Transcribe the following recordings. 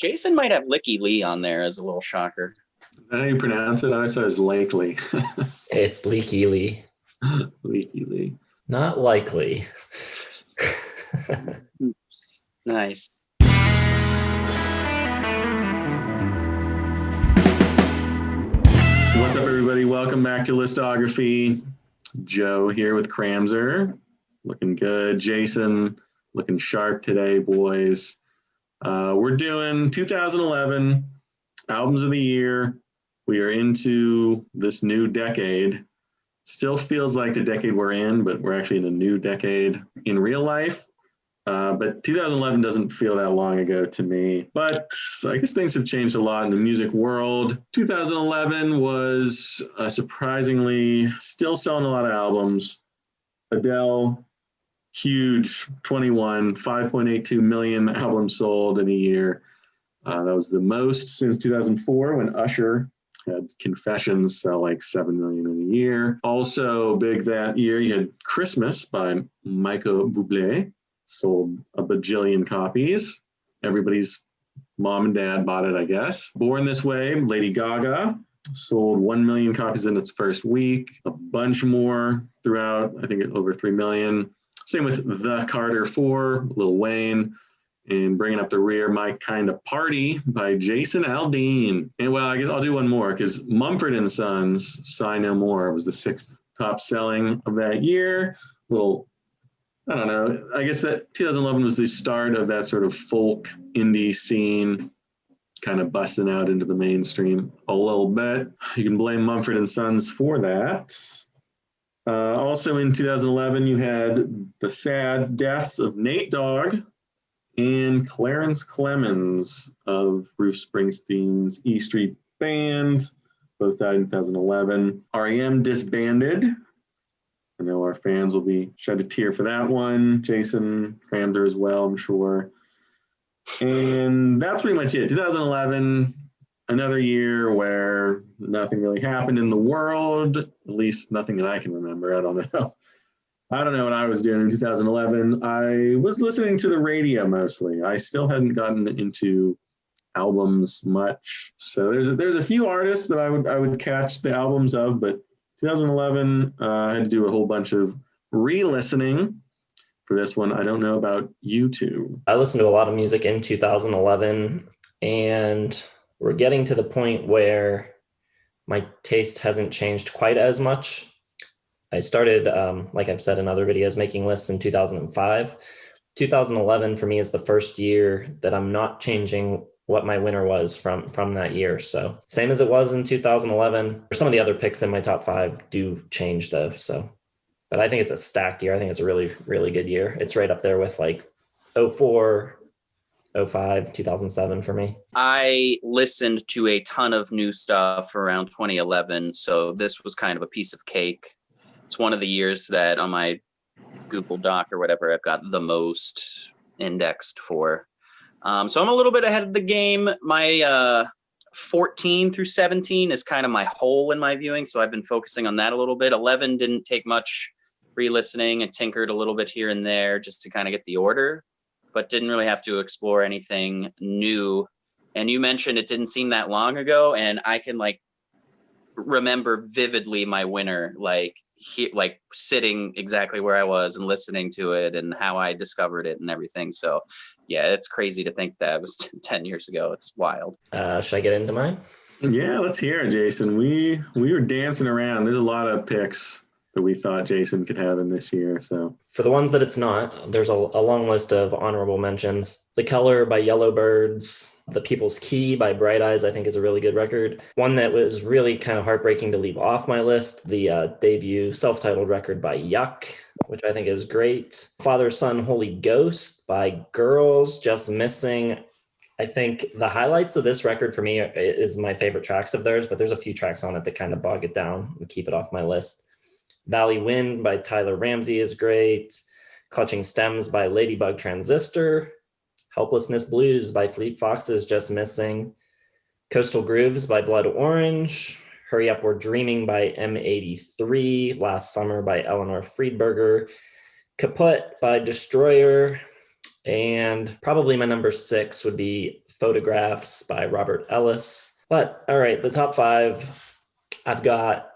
Jason might have Licky Lee on there as a little shocker. Is that how you pronounce it? I said it's Lakely. It's Leaky Lee. Leaky Lee. Not likely. Nice. What's up, everybody? Welcome back to Listography. Joe here with Kramzer. Looking good. Jason, looking sharp today, boys. We're doing 2011 albums of the year. We are into this new decade. Still feels like the decade we're in, but we're actually in a new decade in real life. But 2011 doesn't feel that long ago to me. But I guess things have changed a lot in the music world. 2011 was surprisingly still selling a lot of albums. Adele, huge, 21, 5.82 million albums sold in a year. That was the most since 2004 when Usher had Confessions sell like 7 million in a year. Also big that year, you had Christmas by Michael Bublé, sold a bajillion copies. Everybody's mom and dad bought it, I guess. Born This Way, Lady Gaga, sold 1 million copies in its first week. A bunch more throughout, I think over 3 million. Same with The Carter 4, Lil Wayne. And bringing up the rear, My Kind of Party by Jason Aldean. And well, I guess I'll do one more because Mumford & Sons, Sigh No More was the 6th top selling of that year. Well, I don't know. I guess that 2011 was the start of that sort of folk indie scene kind of busting out into the mainstream a little bit. You can blame Mumford & Sons for that. Also in 2011, you had the sad deaths of Nate Dogg and Clarence Clemens of Bruce Springsteen's E Street Band. Both died in 2011. REM disbanded. I know our fans will be shed a tear for that one. Jason Kramzer as well, I'm sure. And that's pretty much it. 2011, another year where nothing really happened in the world, at least nothing that I can remember. I don't know. I don't know what I was doing in 2011. I was listening to the radio mostly. I still hadn't gotten into albums much. So there's a few artists that I would catch the albums of, but 2011, I had to do a whole bunch of re-listening for this one. I don't know about you two. I listened to a lot of music in 2011, and we're getting to the point where my taste hasn't changed quite as much. I started, like I've said in other videos, making lists in 2005. 2011 for me is the first year that I'm not changing what my winner was from that year. So same as it was in 2011. Some of the other picks in my top 5 do change though. So, but I think it's a stacked year. I think it's a really, really good year. It's right up there with like 04, 05, 2007 for me. I listened to a ton of new stuff around 2011. So this was kind of a piece of cake. It's one of the years that on my Google Doc or whatever, I've got the most indexed for. So I'm a little bit ahead of the game. My 14 through 17 is kind of my hole in my viewing. So I've been focusing on that a little bit. 11 didn't take much re-listening and tinkered a little bit here and there just to kind of get the order, but didn't really have to explore anything new. And you mentioned it didn't seem that long ago. And I can like remember vividly my winner, like sitting exactly where I was and listening to it and how I discovered it and everything. So yeah, it's crazy to think that it was 10 years ago. It's wild. Should I get into mine? Yeah, let's hear it, Jason. We were dancing around. There's a lot of picks that we thought Jason could have in this year. So for the ones that it's not, there's a long list of honorable mentions. The Color by Yellowbirds, The People's Key by Bright Eyes, I think is a really good record. One that was really kind of heartbreaking to leave off my list, the debut self-titled record by Yuck, which I think is great. Father, Son, Holy Ghost by Girls, Just Missing. I think the highlights of this record for me is my favorite tracks of theirs, but there's a few tracks on it that kind of bog it down and keep it off my list. Valley Wind by Tyler Ramsey is great. Clutching Stems by Ladybug Transistor. Helplessness Blues by Fleet Foxes, Just Missing. Coastal Grooves by Blood Orange. Hurry Up We're Dreaming by M83. Last Summer by Eleanor Friedberger. Kaput by Destroyer. And probably my number 6 would be Photographs by Robert Ellis. But all right, the top 5, I've got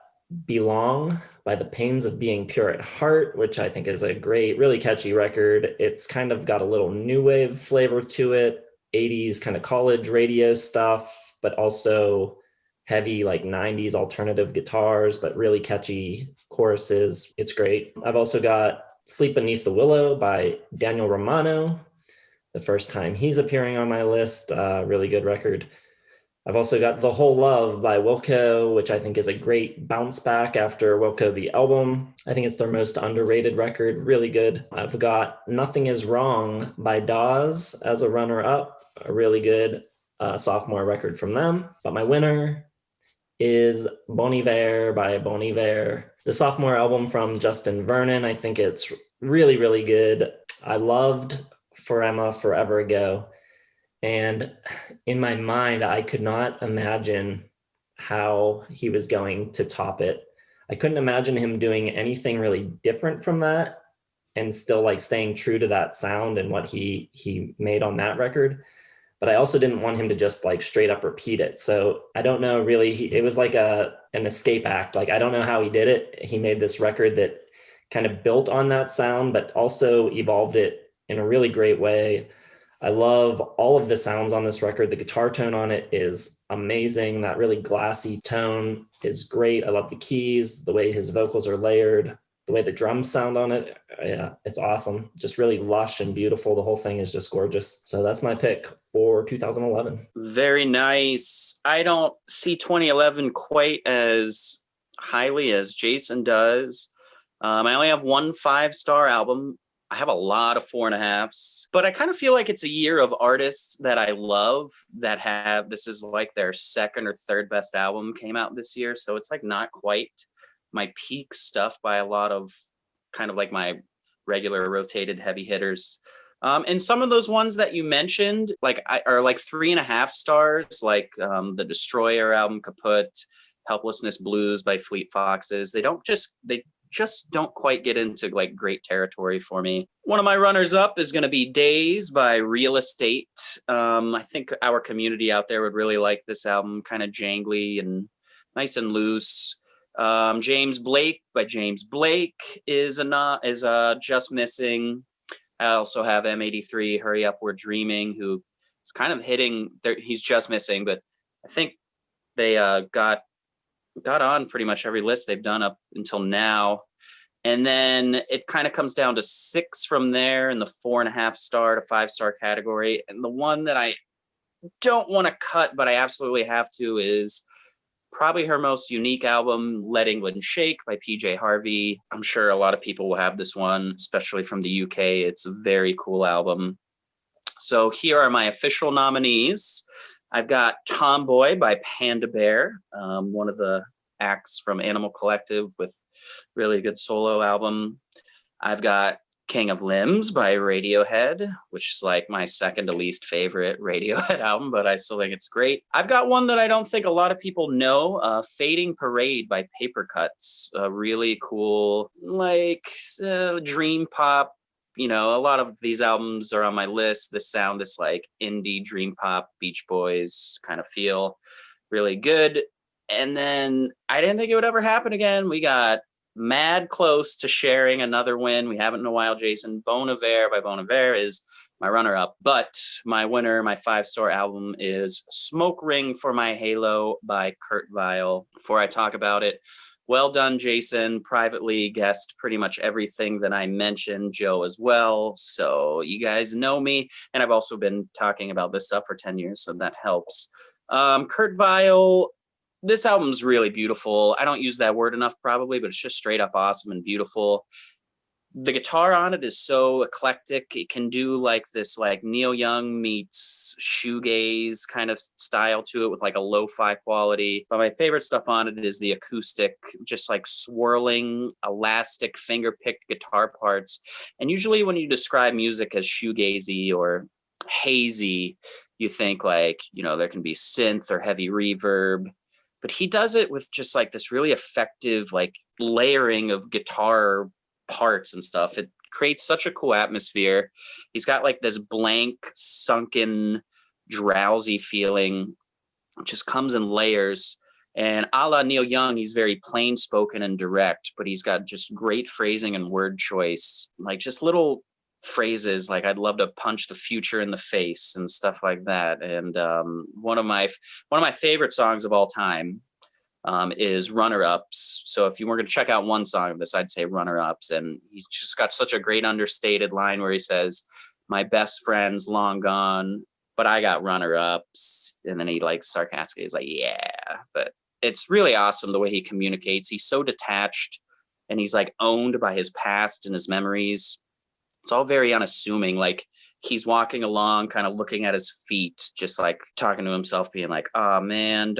Belong by The Pains of Being Pure at Heart, which I think is a great, really catchy record. It's kind of got a little new wave flavor to it, 80s kind of college radio stuff, but also heavy like 90s alternative guitars, but really catchy choruses. It's great. I've also got Sleep Beneath the Willow by Daniel Romano, the first time he's appearing on my list. Really good record. I've also got The Whole Love by Wilco, which I think is a great bounce back after Wilco the album. I think it's their most underrated record, really good. I've got Nothing Is Wrong by Dawes as a runner-up, a really good sophomore record from them. But my winner is Bon Iver by Bon Iver, the sophomore album from Justin Vernon. I think it's really, really good. I loved For Emma Forever Ago. And in my mind, I could not imagine how he was going to top it. I couldn't imagine him doing anything really different from that and still like staying true to that sound and what he made on that record. But I also didn't want him to just like straight up repeat it. So I don't know really, it was like an escape act. Like, I don't know how he did it. He made this record that kind of built on that sound, but also evolved it in a really great way. I love all of the sounds on this record. The guitar tone on it is amazing. That really glassy tone is great. I love the keys, the way his vocals are layered, the way the drums sound on it. Yeah, it's awesome. Just really lush and beautiful. The whole thing is just gorgeous. So that's my pick for 2011. Very nice. I don't see 2011 quite as highly as Jason does. I only have one 5-star album. I have a lot of 4.5s, but I kind of feel like it's a year of artists that I love that have, this is like their second or third best album came out this year. So it's like not quite my peak stuff by a lot of kind of like my regular rotated heavy hitters. And some of those ones that you mentioned, like are like 3.5 stars, like the Destroyer album, Kaput, Helplessness Blues by Fleet Foxes. They just don't quite get into like great territory for me. One of my runners up is going to be Days by Real Estate. I think our community out there would really like this album, kind of jangly and nice and loose. James Blake by James Blake is just missing. I also have M83 Hurry Up We're Dreaming, who is kind of hitting there. He's just missing, but I think they got on pretty much every list they've done up until now. And then it kind of comes down to 6 from there in the 4.5 star to 5-star category. And the one that I don't want to cut, but I absolutely have to, is probably her most unique album, Let England Shake by PJ Harvey. I'm sure a lot of people will have this one, especially from the UK. It's a very cool album. So here are my official nominees. I've got Tomboy by Panda Bear, one of the acts from Animal Collective with really good solo album. I've got King of Limbs by Radiohead, which is like my second to least favorite Radiohead album, but I still think it's great. I've got one that I don't think a lot of people know, Fading Parade by Paper Cuts, a really cool, like dream pop. You know, a lot of these albums are on my list. This sound, this like indie dream pop, Beach Boys kind of feel, really good. And then I didn't think it would ever happen again. We got mad close to sharing another win. We haven't in a while, Jason. Bon Iver by Bon Iver is my runner-up. But my winner, my 5-star album, is Smoke Ring for My Halo by Kurt Vile. Before I talk about it, well done, Jason. Privately guessed pretty much everything that I mentioned, Joe as well. So you guys know me. And I've also been talking about this stuff for 10 years, so that helps. Kurt Vile, this album's really beautiful. I don't use that word enough probably, but it's just straight up awesome and beautiful. The guitar on it is so eclectic. It can do like this like Neil Young meets shoegaze kind of style to it with like a lo-fi quality. But my favorite stuff on it is the acoustic, just like swirling, elastic, finger-picked guitar parts. And usually when you describe music as shoegazy or hazy, you think like, you know, there can be synth or heavy reverb. But he does it with just like this really effective like layering of guitar parts and stuff. It creates such a cool atmosphere. He's got like this blank, sunken, drowsy feeling. It just comes in layers. And a la Neil Young, he's very plain spoken and direct, but he's got just great phrasing and word choice, like just little phrases like "I'd love to punch the future in the face" and stuff like that. And one of my favorite songs of all time is "Runner Ups." So if you were going to check out one song of this, I'd say "Runner Ups." And he's just got such a great understated line where he says, "My best friend's long gone, but I got runner ups." And then he like sarcastically is like, "Yeah." But it's really awesome the way he communicates. He's so detached and he's like owned by his past and his memories. It's all very unassuming. Like he's walking along, kind of looking at his feet, just like talking to himself, being like, "Oh man, ...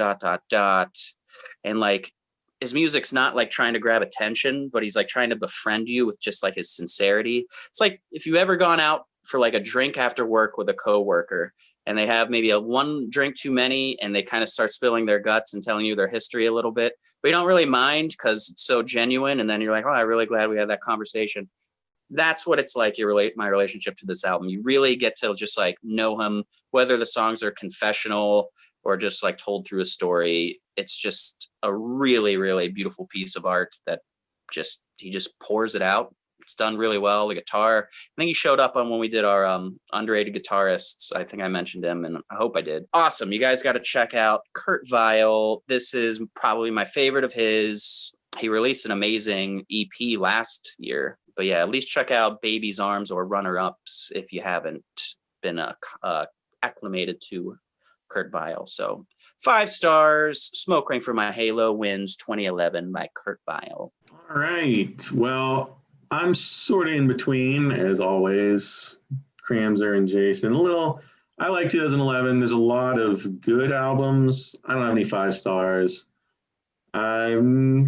And like his music's not like trying to grab attention, but he's like trying to befriend you with just like his sincerity. It's like if you've ever gone out for like a drink after work with a coworker and they have maybe one drink too many and they kind of start spilling their guts and telling you their history a little bit, but you don't really mind because it's so genuine. And then you're like, "Oh, I'm really glad we had that conversation." That's what it's like. My relationship to this album. You really get to just like know him, whether the songs are confessional or just like told through a story. It's just a really, really beautiful piece of art that he just pours it out. It's done really well. The guitar, I think he showed up on when we did our underrated guitarists. I think I mentioned him, and I hope I did. Awesome. You guys got to check out Kurt Vile. This is probably my favorite of his. He released an amazing EP last year. But yeah, at least check out Baby's Arms or Runner Ups if you haven't been acclimated to Kurt Vile. So 5 stars. Smoke Ring for My Halo wins 2011 by Kurt Vile. All right. Well, I'm sort of in between, as always. Kramzer and Jason. I like 2011. There's a lot of good albums. I don't have any 5 stars. I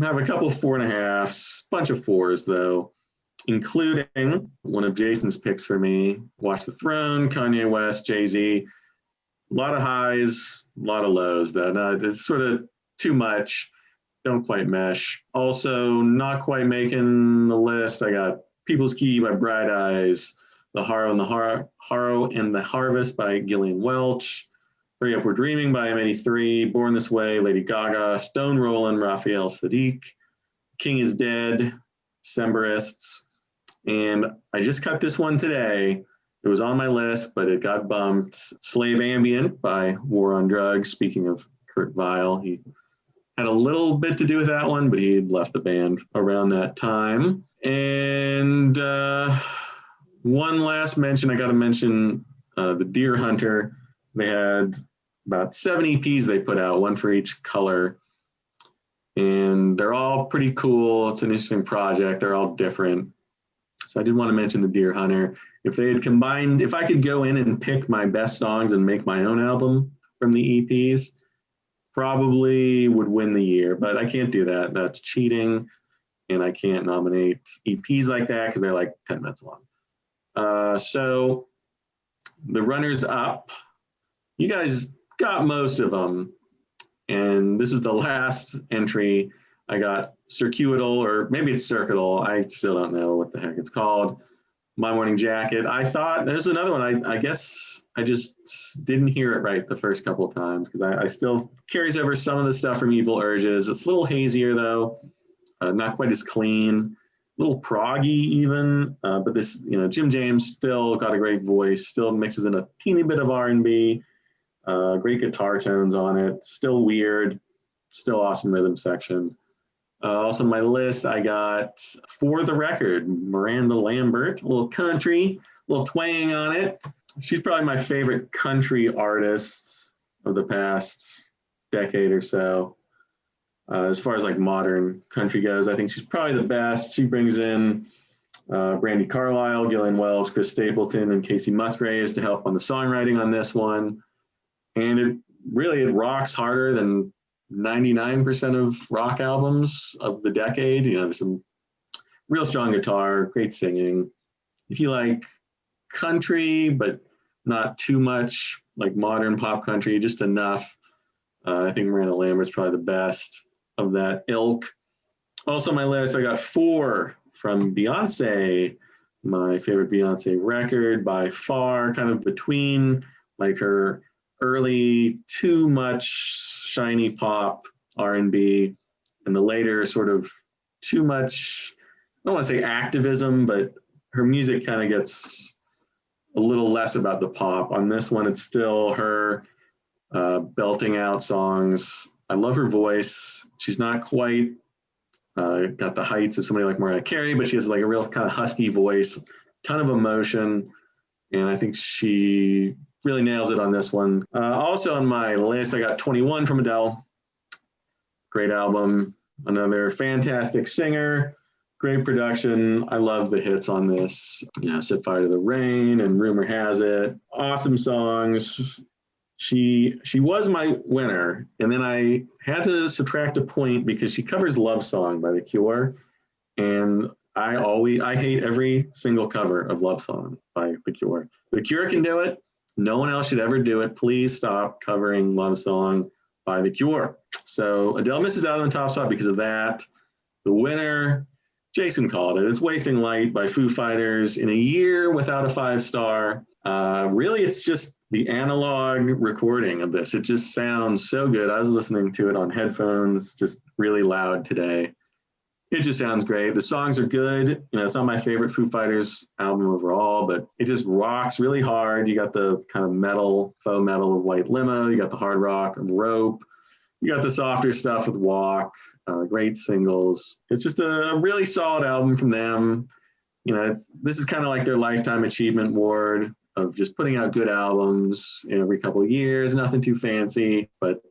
have a couple 4.5s, bunch of 4s though, including one of Jason's picks for me, Watch the Throne, Kanye West, Jay-Z. A lot of highs, a lot of lows though. No, it's sort of too much. Don't quite mesh. Also, not quite making the list. I got People's Key by Bright Eyes, The Harrow and the Harvest by Gillian Welch, Hurry Up We're Dreaming by M83, Born This Way, Lady Gaga, Stone Rollin', Raphael Sadiq, King is Dead, Decemberists, and I just cut this one today. It was on my list, but it got bumped. Slave Ambient by War on Drugs. Speaking of Kurt Vile, he had a little bit to do with that one, but he had left the band around that time. And one last mention, I got to mention the Deer Hunter. They had about 7 EPs they put out, one for each color. And they're all pretty cool. It's an interesting project. They're all different. So I did want to mention the Deer Hunter. If they had combined, if I could go in and pick my best songs and make my own album from the EPs, probably would win the year, but I can't do that. That's cheating, and I can't nominate EPs like that because they're like 10 minutes long. So the runners up, you guys got most of them, and this is the last entry. I got Circuital, or maybe it's Circuital. I still don't know what the heck it's called. My Morning Jacket. I thought there's another one. I guess I just didn't hear it right the first couple of times because I still carries over some of the stuff from Evil Urges. It's a little hazier though, not quite as clean, a little proggy even. But this, Jim James still got a great voice. Still mixes in a teeny bit of R&B. Great guitar tones on it. Still weird. Still awesome rhythm section. Also on my list, I got For the Record, Miranda Lambert, a little country, a little twang on it. She's probably my favorite country artist of the past decade or so. As far as like modern country goes, I think she's probably the best. She brings in Brandi Carlile, Gillian Welch, Chris Stapleton, and Casey Musgraves to help on the songwriting on this one. And it rocks harder than 99% of rock albums of the decade. There's some real strong guitar, great singing. If you like country, but not too much like modern pop country, just enough, I think Miranda Lambert's probably the best of that ilk. Also on my list, I got 4 from Beyonce, my favorite Beyonce record by far, kind of between like her early too much shiny pop R&B, and the later sort of too much, I don't want to say activism, but her music kind of gets a little less about the pop. On this one, it's still her belting out songs. I love her voice. She's not quite got the heights of somebody like Mariah Carey, but she has like a real kind of husky voice, ton of emotion, and I think she really nails it on this one. Also on my list, I got 21 from Adele. Great album. Another fantastic singer. Great production. I love the hits on this. Set Fire to the Rain and Rumor Has It. Awesome songs. She was my winner, and then I had to subtract a point because she covers Love Song by The Cure, and I hate every single cover of Love Song by The Cure. The Cure can do it. No one else should ever do it. Please stop covering Love Song by The Cure. So Adele misses out on the top spot because of that. The winner, Jason called it. It's Wasting Light by Foo Fighters. In a year without a 5-star, really it's just the analog recording of this. It just sounds so good. I was listening to it on headphones, just really loud today. It just sounds great. The songs are good. It's not my favorite Foo Fighters album overall, but it just rocks really hard. You got the kind of metal, faux metal of White Limo. You got the hard rock of Rope. You got the softer stuff with Walk. Great singles. It's just a really solid album from them. This is kind of like their Lifetime Achievement Award of just putting out good albums every couple of years. Nothing too fancy, but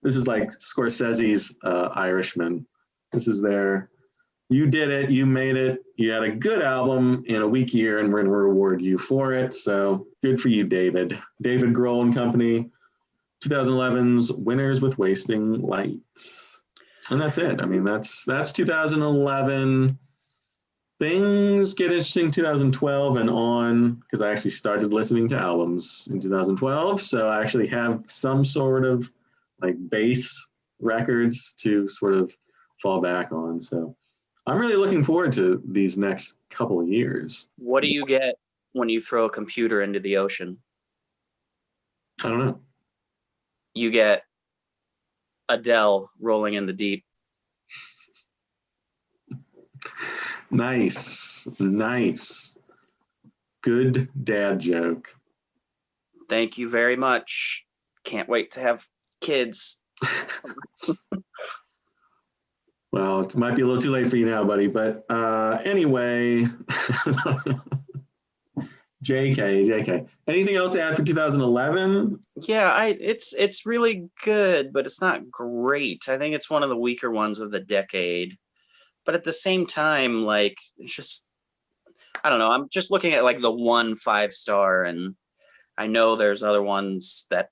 this is like Scorsese's Irishman. This is you did it, you made it, you had a good album in a weak year, and we're going to reward you for it. So good for you, David. David Grohl and Company, 2011's Winners with Wasting Light. And that's it. I mean, that's 2011. Things get interesting 2012 and on, because I actually started listening to albums in 2012. So I actually have some sort of like base records to sort of fall back on. So I'm really looking forward to these next couple of years. What do you get when you throw a computer into the ocean? I don't know. You get Adele rolling in the deep. Nice. Good dad joke. Thank you very much. Can't wait to have kids. Well, it might be a little too late for you now, buddy. But anyway, JK. Anything else to add for 2011? Yeah, it's really good, but it's not great. I think it's one of the weaker ones of the decade. But at the same time, like, it's just, I don't know. I'm just looking at like the 1 5-star, and I know there's other ones that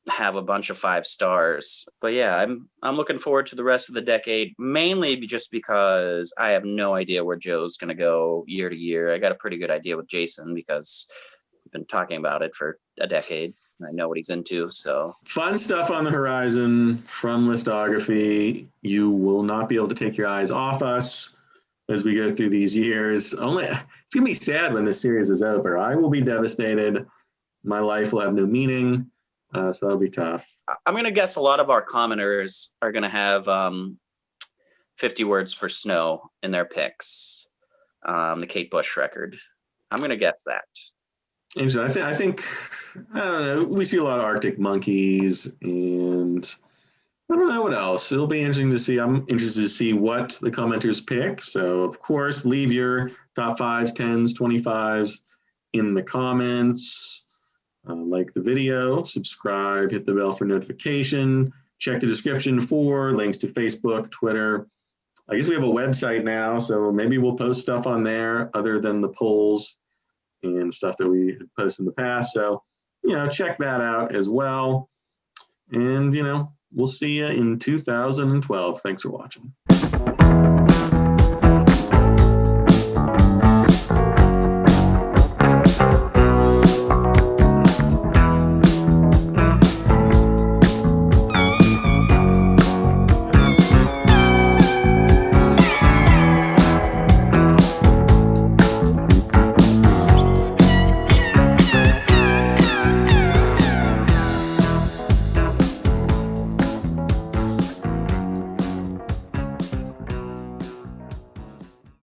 have a bunch of 5 stars. But yeah, I'm looking forward to the rest of the decade, mainly just because I have no idea where Joe's going to go year to year. I got a pretty good idea with Jason because we've been talking about it for a decade. I know what he's into. So fun stuff on the horizon from Listography. You will not be able to take your eyes off us as we go through these years. It's gonna be sad when this series is over. I will be devastated. My life will have no meaning. So that'll be tough. I'm gonna guess a lot of our commenters are gonna have 50 Words for Snow in their picks. The Kate Bush record. I'm gonna guess that. Interesting. I think I don't know. We see a lot of Arctic Monkeys, and I don't know what else. It'll be interesting to see. I'm interested to see what the commenters pick. So, of course, leave your top 5s, 10s, 25s in the comments. Like the video, subscribe, hit the bell for notification. Check the description for links to Facebook, Twitter. I guess we have a website now, so maybe we'll post stuff on there other than the polls and stuff that we had posted in the past. So, check that out as well. And, we'll see you in 2012. Thanks for watching.